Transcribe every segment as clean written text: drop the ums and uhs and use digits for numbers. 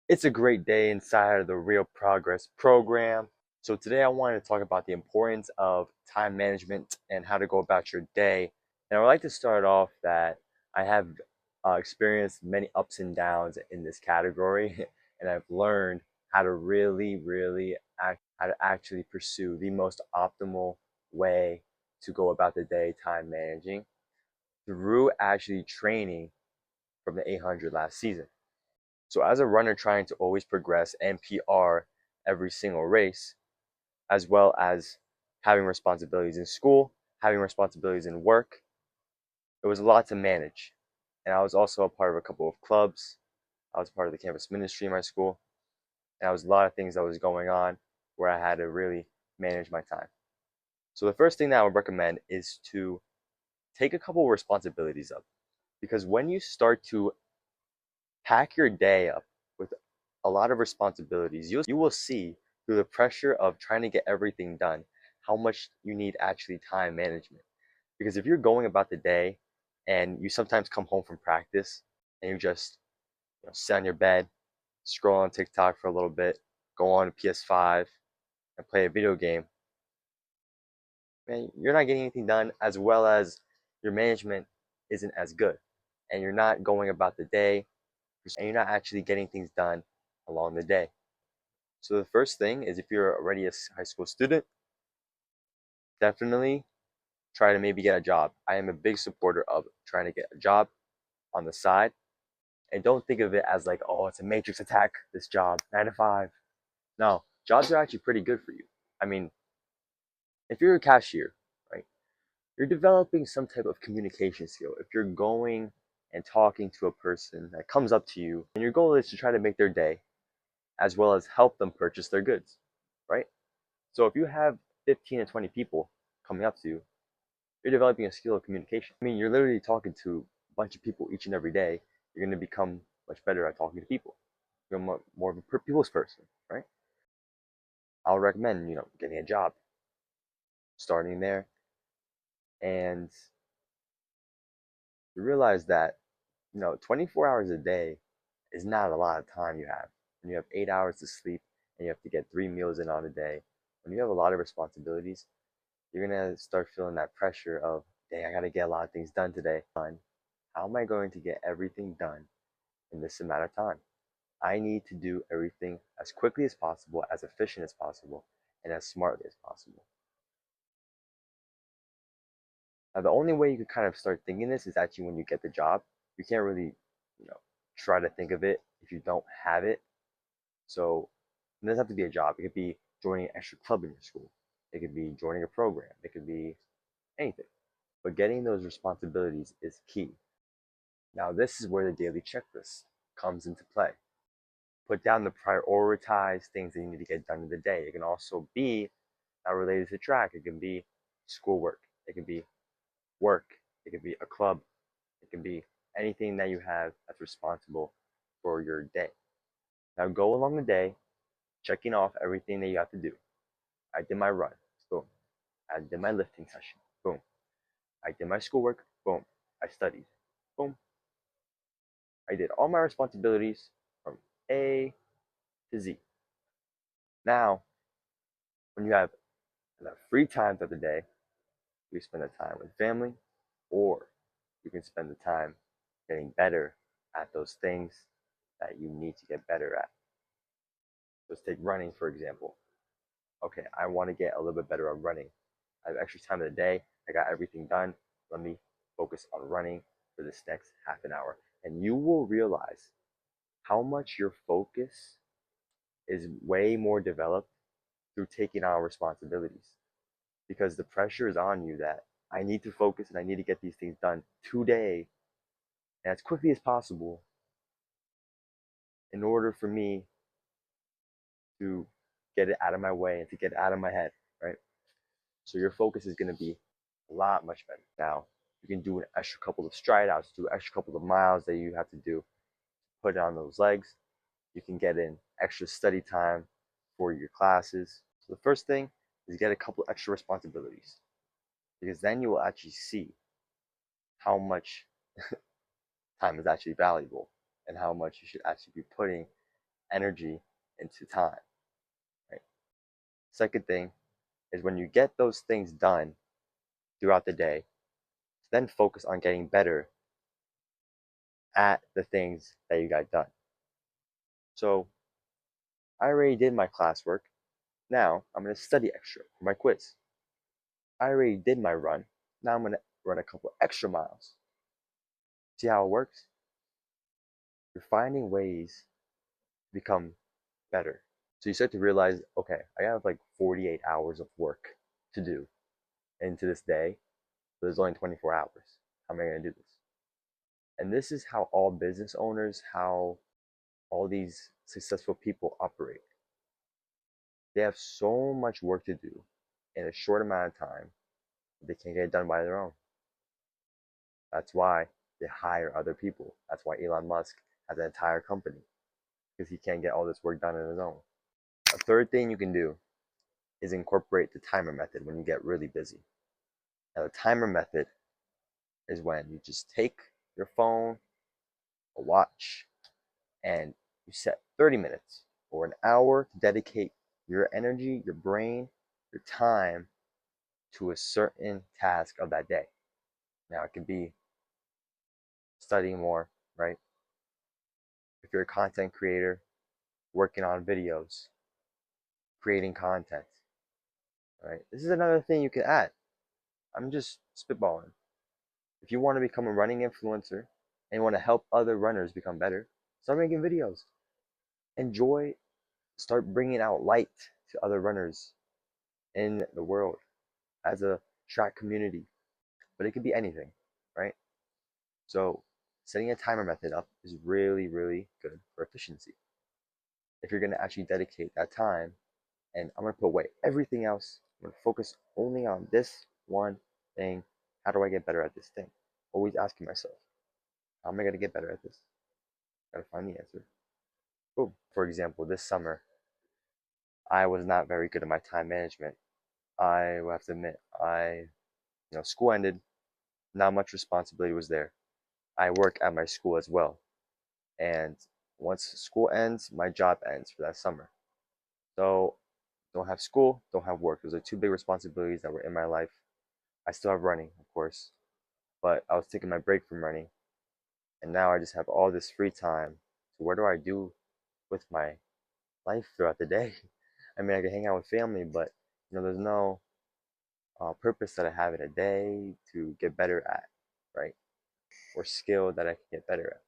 It's a great day inside of the Real Progress program. So, today I wanted to talk about the importance of time management and how to go about your day. And I would like to start off that I have experienced many ups and downs in this category, and I've learned how to how to actually pursue the most optimal way to go about the day time managing through actually training from the 800 last season. So, as a runner trying to always progress and PR every single race, as well as having responsibilities in school, having responsibilities in work, it was a lot to manage. And I was also a part of a couple of clubs. I was part of the campus ministry in my school. And there was a lot of things that was going on where I had to really manage my time. So, the first thing that I would recommend is to take a couple of responsibilities up. Because when you start to pack your day up with a lot of responsibilities, you will see through the pressure of trying to get everything done how much you need actually time management. Because if you're going about the day and you sometimes come home from practice and you just sit on your bed, scroll on TikTok for a little bit, go on PS5 and play a video game, man, you're not getting anything done as well as your management isn't as good. And you're not going about the day and you're not actually getting things done along the day. So the first thing is if you're already a high school student, definitely try to maybe get a job. I am a big supporter of trying to get a job on the side. And don't think of it as like, oh, it's a matrix attack, this job, 9 to 5. No, jobs are actually pretty good for you. I mean, if you're a cashier, right, you're developing some type of communication skill. If you're going and talking to a person that comes up to you, and your goal is to try to make their day as well as help them purchase their goods, right? So if you have 15 to 20 people coming up to you, you're developing a skill of communication. I mean, you're literally talking to a bunch of people each and every day. You're going to become much better at talking to people. You're more of a people's person, right? I'll recommend, getting a job, starting there, and you realize that, 24 hours a day is not a lot of time you have. When you have 8 hours to sleep and you have to get 3 meals in on a day, when you have a lot of responsibilities, you're gonna start feeling that pressure of, dang, I gotta get a lot of things done today. How am I going to get everything done in this amount of time? I need to do everything as quickly as possible, as efficient as possible, and as smartly as possible. Now, the only way you can kind of start thinking this is actually when you get the job. You can't really, you know, try to think of it if you don't have it. So it doesn't have to be a job. It could be joining an extra club in your school. It could be joining a program. It could be anything. But getting those responsibilities is key. Now, this is where the daily checklist comes into play. Put down the prioritized things that you need to get done in the day. It can also be not related to track. It can be schoolwork. It can be work. It can be a club. It can be anything that you have that's responsible for your day. Now go along the day, checking off everything that you have to do. I did my run. Boom. I did my lifting session. Boom. I did my schoolwork. Boom. I studied. Boom. I did all my responsibilities from A to Z. Now, when you have enough free time throughout the day, you spend the time with family, or you can spend the time getting better at those things that you need to get better at. Let's take running, for example. Okay, I want to get a little bit better at running. I have extra time in the day. I got everything done. Let me focus on running for this next half an hour. And you will realize how much your focus is way more developed through taking on responsibilities, because the pressure is on you that I need to focus and I need to get these things done today and as quickly as possible in order for me to get it out of my way and to get it out of my head, right? So your focus is going to be a lot much better. Now, you can do an extra couple of stride outs, do an extra couple of miles that you have to do, put on those legs. You can get in extra study time for your classes. So the first thing is get a couple extra responsibilities, because then you will actually see how much time is actually valuable and how much you should actually be putting energy into time, right? Second thing is when you get those things done throughout the day, then focus on getting better at the things that you got done. So I already did my classwork. Now I'm going to study extra for my quiz. I already did my run. Now I'm going to run a couple extra miles. See how it works? You're finding ways to become better. So you start to realize, okay, I have like 48 hours of work to do into this day, but there's only 24 hours. How am I going to do this? And this is how all business owners, how all these successful people operate. They have so much work to do in a short amount of time, they can't get it done by their own. That's why they hire other people. That's why Elon Musk has an entire company, because he can't get all this work done on his own. A third thing you can do is incorporate the timer method when you get really busy. Now, the timer method is when you just take your phone, a watch, and you set 30 minutes or an hour to dedicate your energy, your brain, your time to a certain task of that day. Now, it could be studying more, right? If you're a content creator, working on videos, creating content, right? This is another thing you can add. I'm just spitballing. If you want to become a running influencer and want to help other runners become better, start making videos. Enjoy, start bringing out light to other runners in the world as a track community. But it could be anything, right? So setting a timer method up is really, really good for efficiency. If you're going to actually dedicate that time, and I'm going to put away everything else, I'm going to focus only on this one thing. How do I get better at this thing? Always asking myself, how am I going to get better at this? Got to find the answer. Boom. For example, this summer, I was not very good at my time management. I will have to admit, school ended, not much responsibility was there. I work at my school as well. And once school ends, my job ends for that summer. So don't have school, don't have work. Those are two big responsibilities that were in my life. I still have running, of course, but I was taking my break from running. And now I just have all this free time. So what do I do with my life throughout the day? I mean, I can hang out with family, but there's no purpose that I have in a day to get better at, right? Or skill that I can get better at.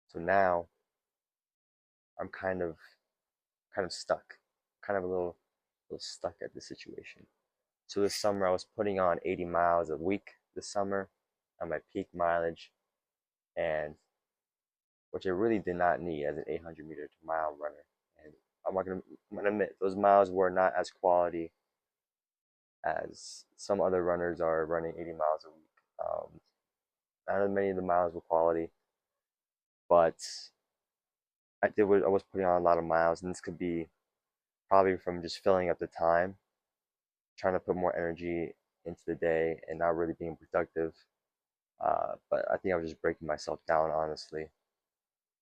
So now I'm kind of stuck, kind of a little stuck at this situation. So this summer I was putting on 80 miles a week this summer at my peak mileage, and which I really did not need as an 800-meter mile runner. And I'm gonna admit those miles were not as quality as some other runners are running 80 miles a week. Not as many of the miles were quality, but I was putting on a lot of miles, and this could be probably from just filling up the time, trying to put more energy into the day, and not really being productive. But I think I was just breaking myself down, honestly.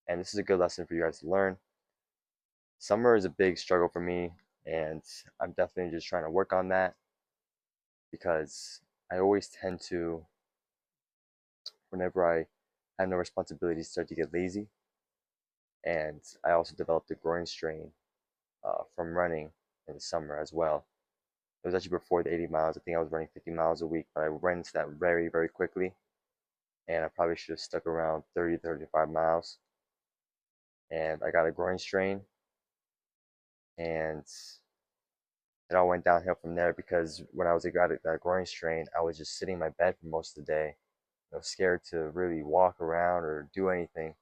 And this is a good lesson for you guys to learn. Summer is a big struggle for me, and I'm definitely just trying to work on that because I always tend to, whenever I have no responsibilities, start to get lazy. And I also developed a groin strain from running in the summer as well. It was actually before the 80 miles. I think I was running 50 miles a week, but I ran into that very, very quickly. And I probably should have stuck around 30, 35 miles. And I got a groin strain, and it all went downhill from there because when I was got that groin strain, I was just sitting in my bed for most of the day. I was scared to really walk around or do anything.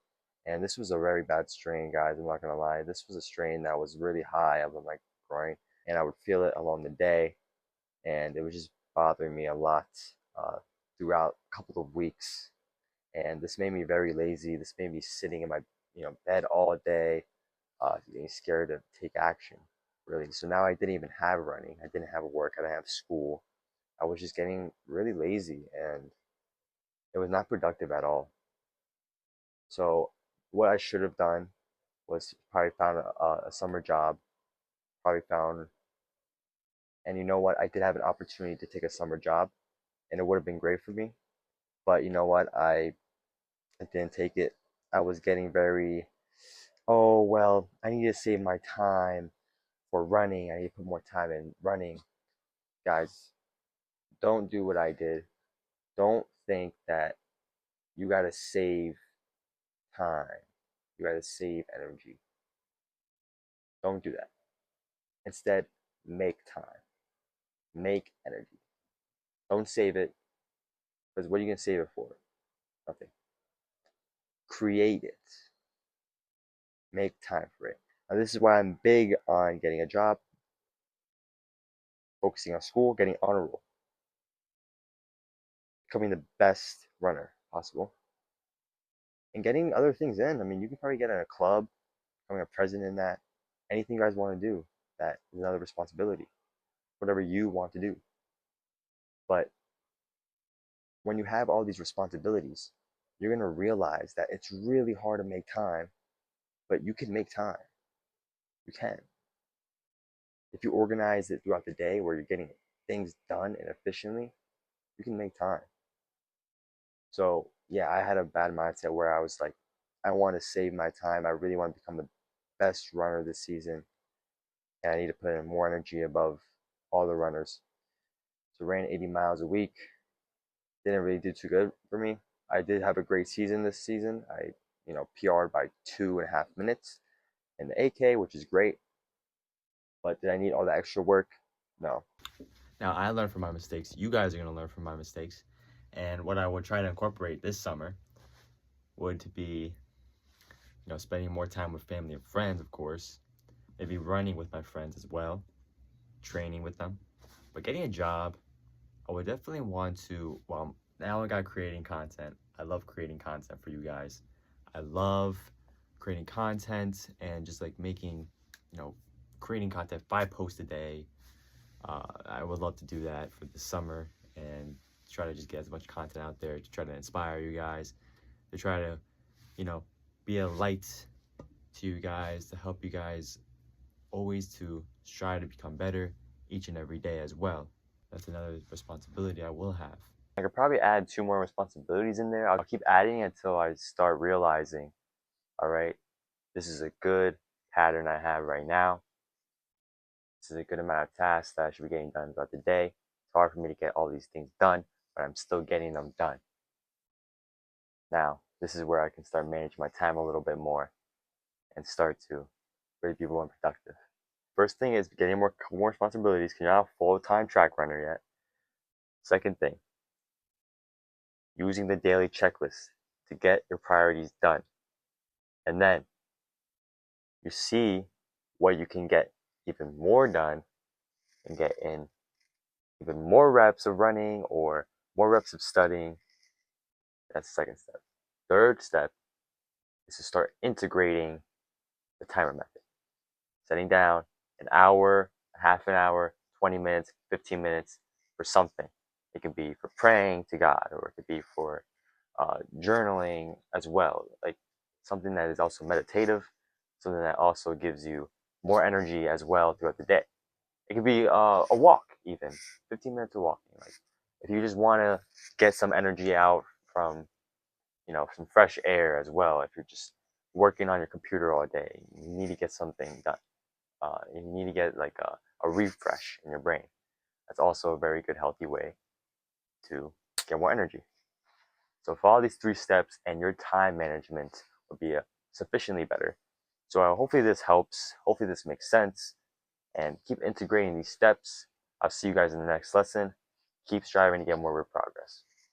And this was a very bad strain, guys. I'm not gonna lie. This was a strain that was really high up in my groin, and I would feel it along the day, and it was just bothering me a lot uh, throughout a couple of weeks. And this made me very lazy. This made me sitting in my bed all day, getting scared to take action. Really. So now I didn't even have running. I didn't have work. I didn't have school. I was just getting really lazy, and it was not productive at all. So what I should have done was probably found a summer job, probably found, and you know what? I did have an opportunity to take a summer job, and it would have been great for me. But you know what? I didn't take it. I was getting very, oh, well, I need to save my time for running. I need to put more time in running. Guys, don't do what I did. Don't think that you got to save time. You got to save energy. Don't do that. Instead, make time. Make energy. Don't save it, because what are you going to save it for? Nothing. Create it. Make time for it. Now, this is why I'm big on getting a job, focusing on school, getting honor roll, becoming the best runner possible, and getting other things in. I mean, you can probably get in a club, becoming a president in that. Anything you guys want to do, that is another responsibility. Whatever you want to do. But when you have all these responsibilities, you're going to realize that it's really hard to make time, but you can make time. You can. If you organize it throughout the day where you're getting things done and efficiently, you can make time. So, yeah, I had a bad mindset where I was like, I want to save my time. I really want to become the best runner this season. And I need to put in more energy above all the runners. So, ran 80 miles a week. Didn't really do too good for me. I did have a great season this season. I, PR'd by 2.5 minutes in the 8K, which is great. But did I need all the extra work? No. Now, I learned from my mistakes. You guys are going to learn from my mistakes. And what I would try to incorporate this summer would be, spending more time with family and friends, of course. Maybe running with my friends as well, training with them. But getting a job, I would definitely want to, well, now I got creating content. I love creating content for you guys. I love creating content and just like making, creating content, 5 posts a day. I would love to do that for the summer and try to just get as much content out there to try to inspire you guys, to try to, be a light to you guys, to help you guys always to strive to become better each and every day as well. That's another responsibility I will have. I could probably add 2 more responsibilities in there. I'll keep adding until I start realizing, all right, this is a good pattern I have right now. This is a good amount of tasks that I should be getting done throughout the day. It's hard for me to get all these things done, but I'm still getting them done. Now, this is where I can start managing my time a little bit more and start to really be more productive. First thing is getting more responsibilities because you're not a full-time track runner yet. Second thing, using the daily checklist to get your priorities done. And then you see what you can get even more done and get in even more reps of running or more reps of studying. That's the second step. Third step is to start integrating the timer method. Setting down an hour, half an hour, 20 minutes, 15 minutes for something. It could be for praying to God, or it could be for journaling as well. Like something that is also meditative, something that also gives you more energy as well throughout the day. It could be a walk, even 15 minutes of walking. Like if you just want to get some energy out from, some fresh air as well. If you're just working on your computer all day, you need to get something done. You need to get like a refresh in your brain. That's also a very good, healthy way to get more energy. So follow these 3 steps, and your time management will be sufficiently better. So hopefully this helps. Hopefully this makes sense. And keep integrating these steps. I'll see you guys in the next lesson. Keep striving to get more progress.